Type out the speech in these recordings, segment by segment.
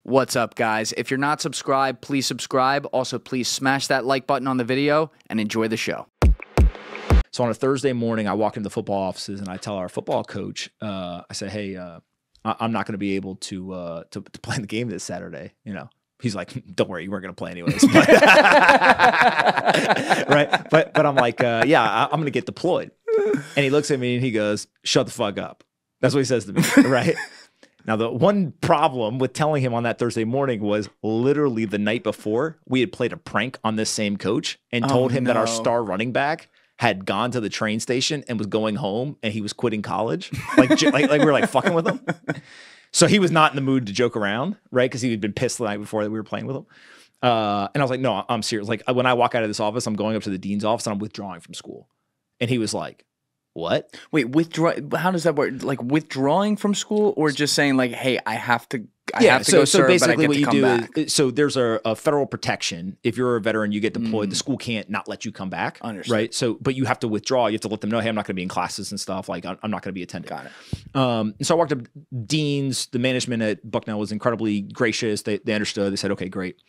What's up, guys? If you're not subscribed, please subscribe. Also, please smash that like button on the video and enjoy the show. So on a Thursday morning, I walk into the football offices and I tell our football coach, I said, hey, I'm not going to be able to play in the game this Saturday. You know, he's like, don't worry, you weren't going to play anyways. But right. But I'm like, yeah, I'm going to get deployed. And he looks at me and he goes, shut the fuck up. That's what he says to me. Right. Now, the one problem with telling him on that Thursday morning was literally the night before we had played a prank on this same coach and told him that our star running back had gone to the train station and was going home and he was quitting college. Like we were like fucking with him. So he was not in the mood to joke around, right? Because he had been pissed the night before that we were playing with him. And I was like, no, I'm serious. Like when I walk out of this office, I'm going up to the dean's office and I'm withdrawing from school. And he was like, what? Wait, how does that work? Like withdrawing from school or just saying like, hey, I have to go so serve, basically but I get what to you come do back. is, so there's a federal protection. If you're a veteran, you get deployed, the school can't not let you come back. Understood. Right? So, but you have to withdraw. You have to let them know, hey, I'm not going to be in classes and stuff. Like I'm not going to be attending. Got it. And so I walked up, deans, the management at Bucknell was incredibly gracious. They understood. They said, okay, great.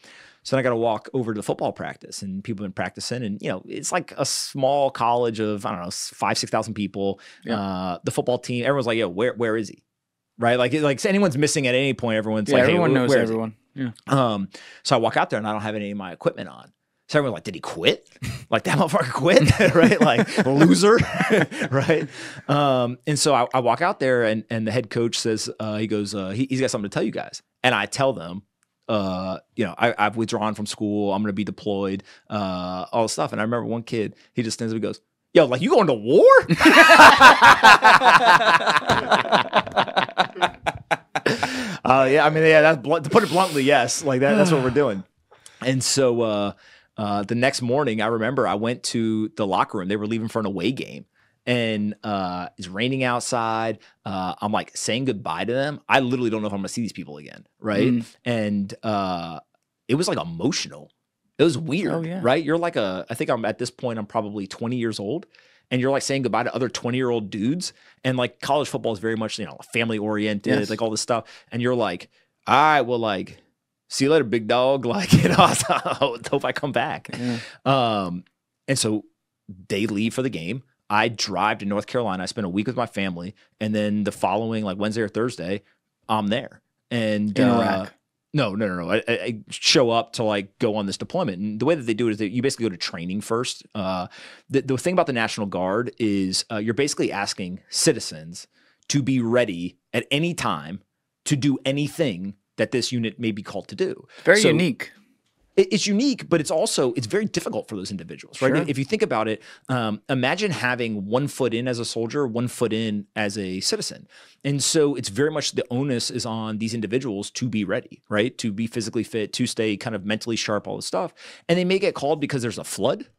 So then I got to walk over to the football practice and people have been practicing and, you know, it's like a small college of, I don't know, 5,000-6,000 people. Yeah. The football team, everyone's like, yo, where is he? Right? Like anyone's missing at any point, everyone's like, hey, everyone knows where everyone. Yeah. So I walk out there and I don't have any of my equipment on. So everyone's like, did he quit? Like that motherfucker quit, right? Like loser, right? And so I walk out there and the head coach says, he goes, he's got something to tell you guys. And I tell them, you know, I've withdrawn from school. I'm going to be deployed, all this stuff. And I remember one kid, he just stands up and goes, yo, like you going to war? Yeah, I mean, yeah, that's to put it bluntly, yes. Like that's what we're doing. And so the next morning, I remember I went to the locker room. They were leaving for an away game. And it's raining outside. I'm like saying goodbye to them. I literally don't know if I'm going to see these people again, right? And it was like emotional. It was weird, right? You're like I think I'm at this point, I'm probably 20 years old. And you're like saying goodbye to other 20-year-old dudes. And like college football is very much, you know, family oriented, like all this stuff. And you're like, all right, well, like, see you later, big dog. Like, you know, I hope I come back. And so they leave for the game. I drive to North Carolina. I spend a week with my family. And then the following, like Wednesday or Thursday, I'm there. And in Iraq. No. I show up to like go on this deployment. And the way that they do it is that you basically go to training first. The thing about the National Guard is you're basically asking citizens to be ready at any time to do anything that this unit may be called to do. Very unique. It's unique, but it's very difficult for those individuals, right? Sure. If you think about it, imagine having 1 foot in as a soldier, 1 foot in as a citizen. And so it's very much the onus is on these individuals to be ready, right? To be physically fit, to stay kind of mentally sharp, all this stuff. And they may get called because there's a flood.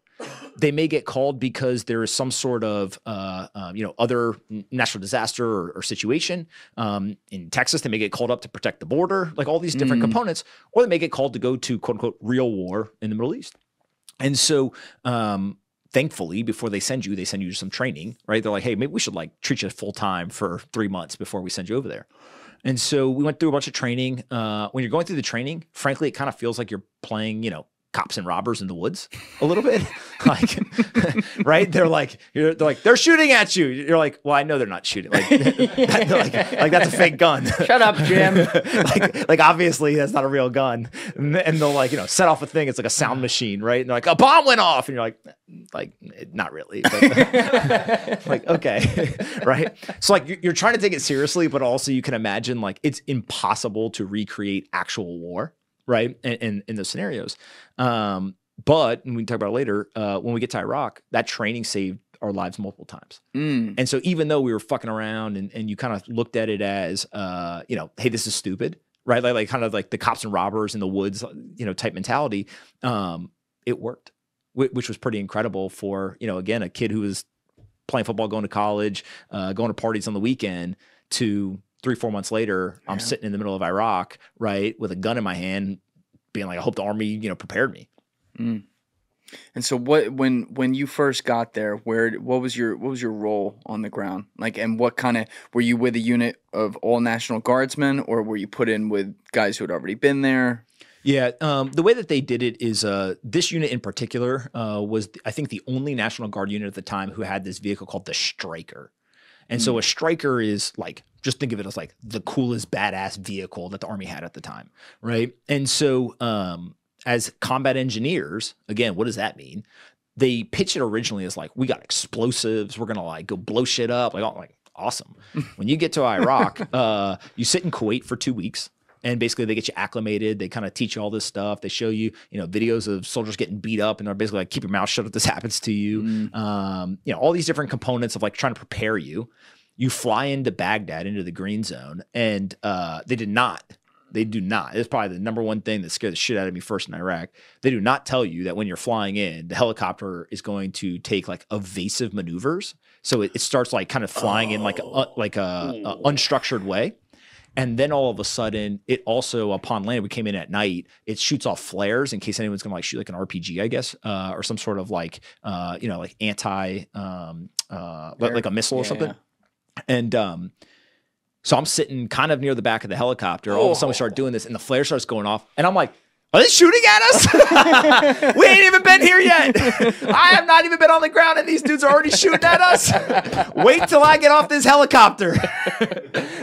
They may get called because there is some sort of, other natural disaster or situation. In Texas, they may get called up to protect the border, like all these different components, or they may get called to go to quote unquote real war in the Middle East. And so, thankfully, before they send you some training, right? They're like, hey, maybe we should like treat you full time for 3 months before we send you over there. And so we went through a bunch of training. When you're going through the training, frankly, it kind of feels like you're playing, you know, cops and robbers in the woods a little bit, like, right? They're like, they're shooting at you. You're like, well, I know they're not shooting. Like, like that's a fake gun. Shut up, Jim. like obviously that's not a real gun. And they'll like, you know, set off a thing. It's like a sound machine, right? And they're like, a bomb went off. And you're like, not really. But, like, okay. Right. So like you're trying to take it seriously, but also you can imagine like it's impossible to recreate actual war. Right. In those scenarios. But and we can talk about it later, when we get to Iraq, that training saved our lives multiple times. And so even though we were fucking around and you kind of looked at it as, you know, hey, this is stupid, right? Like kind of like the cops and robbers in the woods, you know, type mentality. It worked, which was pretty incredible for, you know, again, a kid who was playing football, going to college, going to parties on the weekend to 3-4 months later, I'm sitting in the middle of Iraq, right, with a gun in my hand, being like, I hope the army, you know, prepared me. And so when you first got there, what was your role on the ground? Like, and what kind of, were you with a unit of all National Guardsmen, or were you put in with guys who had already been there? Yeah, the way that they did it is this unit in particular was, I think, the only National Guard unit at the time who had this vehicle called the Striker. And so a Striker is like, just think of it as like the coolest badass vehicle that the Army had at the time, right? And so as combat engineers, again, what does that mean? They pitched it originally as like, we got explosives, we're gonna like go blow shit up, like, oh, like awesome. When you get to Iraq, you sit in Kuwait for 2 weeks. And basically they get you acclimated. They kind of teach you all this stuff. They show you, videos of soldiers getting beat up, and they're basically like, keep your mouth shut if this happens to you. All these different components of like trying to prepare you. You fly into Baghdad, into the green zone, and they do not. It's probably the number one thing that scared the shit out of me first in Iraq. They do not tell you that when you're flying in, the helicopter is going to take like evasive maneuvers. So it starts like kind of flying in like a unstructured way. And then all of a sudden, it also, upon landing, we came in at night, it shoots off flares in case anyone's going to like shoot like an RPG, I guess, or some sort of like, like anti, like a missile or something. Yeah. And so I'm sitting kind of near the back of the helicopter. All of a sudden we start doing this and the flare starts going off. And I'm like, are they shooting at us? We ain't even been here yet. I have not even been on the ground and these dudes are already shooting at us. Wait till I get off this helicopter.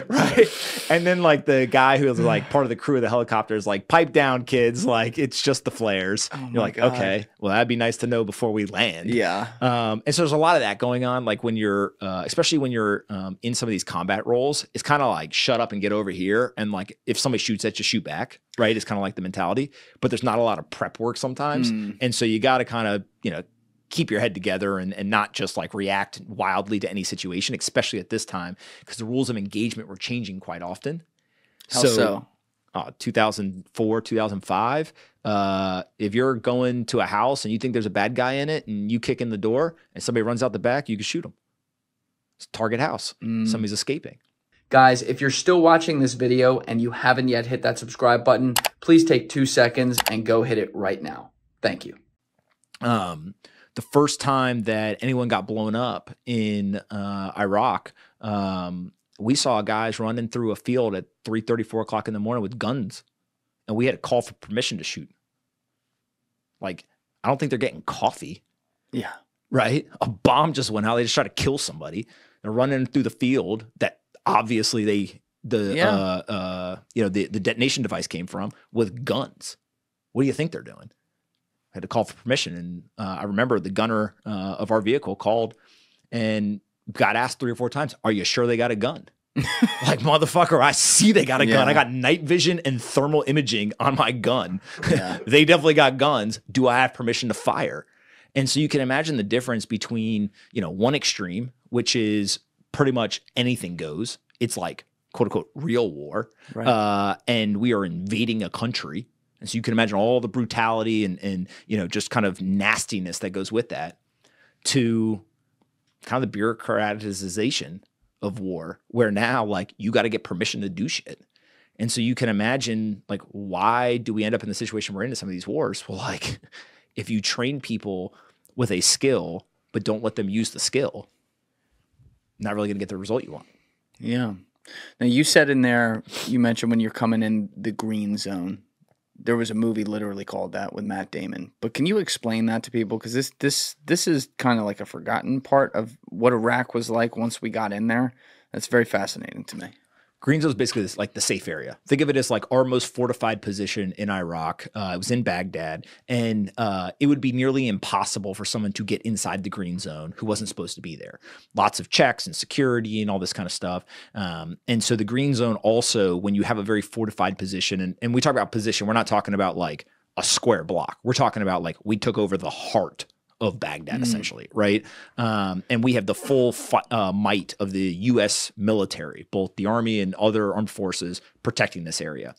Right. And then like the guy who was like part of the crew of the helicopter is like, pipe down, kids. Like, it's just the flares. Oh, you're like, God. Okay, well, that'd be nice to know before we land. Yeah. And so there's a lot of that going on. Like when you're, especially when you're in some of these combat roles, it's kind of like, shut up and get over here. And like, if somebody shoots at you, shoot back. Right. It's kind of like the mentality, but there's not a lot of prep work sometimes. And so you got to kind of, keep your head together and not just like react wildly to any situation, especially at this time, because the rules of engagement were changing quite often. How so? 2004, 2005. If you're going to a house and you think there's a bad guy in it and you kick in the door and somebody runs out the back, you can shoot them. It's a target house. Somebody's escaping. Guys, if you're still watching this video and you haven't yet hit that subscribe button, please take 2 seconds and go hit it right now. Thank you. The first time that anyone got blown up in Iraq, we saw guys running through a field at 3:30, 4 o'clock in the morning with guns, and we had to call for permission to shoot. Like, I don't think they're getting coffee. Yeah. Right? A bomb just went out. They just tried to kill somebody. They're running through the field that obviously the detonation device came from with guns. What do you think they're doing? I had to call for permission, and I remember the gunner of our vehicle called and got asked 3 or 4 times, "Are you sure they got a gun?" Like, motherfucker, I see they got a gun. I got night vision and thermal imaging on my gun. Yeah. They definitely got guns. Do I have permission to fire? And so you can imagine the difference between, one extreme, which is pretty much anything goes. It's like, quote unquote, real war. Right. And we are invading a country. And so you can imagine all the brutality and just kind of nastiness that goes with that, to kind of the bureaucratization of war, where now like you got to get permission to do shit. And so you can imagine, like, why do we end up in the situation we're in some of these wars? Well, like, if you train people with a skill but don't let them use the skill, not really going to get the result you want. Yeah. Now, you said in there, you mentioned when you're coming in the green zone, there was a movie literally called that with Matt Damon. But can you explain that to people? Because this is kind of like a forgotten part of what Iraq was like once we got in there. That's very fascinating to me. Green zone is basically like the safe area. Think of it as like our most fortified position in Iraq. It was in Baghdad, and it would be nearly impossible for someone to get inside the green zone who wasn't supposed to be there. Lots of checks and security and all this kind of stuff. And so the green zone also, when you have a very fortified position, and we talk about position, we're not talking about like a square block. We're talking about like we took over the heart of Baghdad, essentially, right? And we have the full might of the U.S. military, both the Army and other armed forces, protecting this area.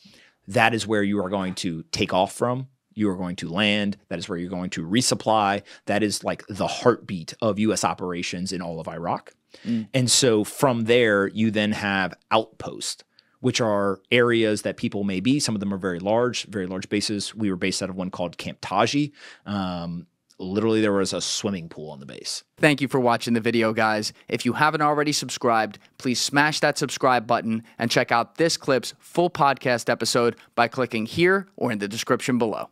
That is where you are going to take off from. You are going to land. That is where you're going to resupply. That is like the heartbeat of U.S. operations in all of Iraq. And so from there, you then have outposts, which are areas that people may be. Some of them are very large bases. We were based out of one called Camp Taji. literally there was a swimming pool on the base. Thank you for watching the video, guys. If you haven't already subscribed, please smash that subscribe button and check out this clip's full podcast episode by clicking here or in the description below.